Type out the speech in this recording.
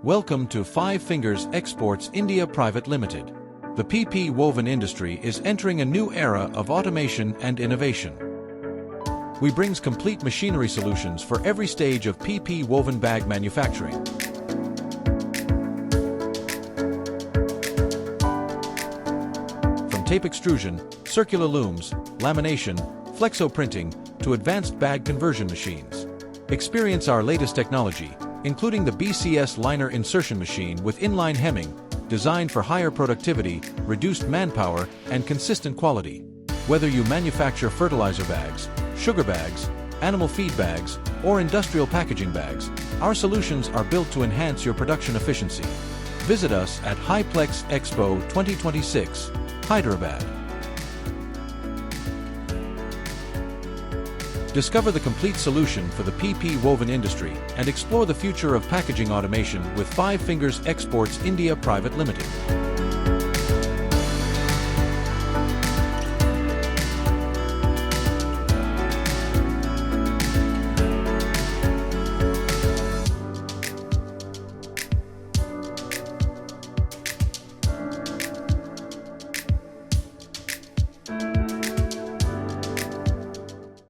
Welcome to Five Fingers Exports India Private Limited. The PP woven industry is entering a new era of automation and innovation. We brings complete machinery solutions for every stage of PP woven bag manufacturing. From tape extrusion, circular looms, lamination, flexo printing, to advanced bag conversion machines. Experience our latest technology, including the BCS Liner Insertion Machine with Inline Hemming, designed for higher productivity, reduced manpower, and consistent quality. Whether you manufacture fertilizer bags, sugar bags, animal feed bags, or industrial packaging bags, our solutions are built to enhance your production efficiency. Visit us at HiPlex Expo 2026, Hyderabad. Discover the complete solution for the PP woven industry and explore the future of packaging automation with Five Fingers Exports India Private Limited.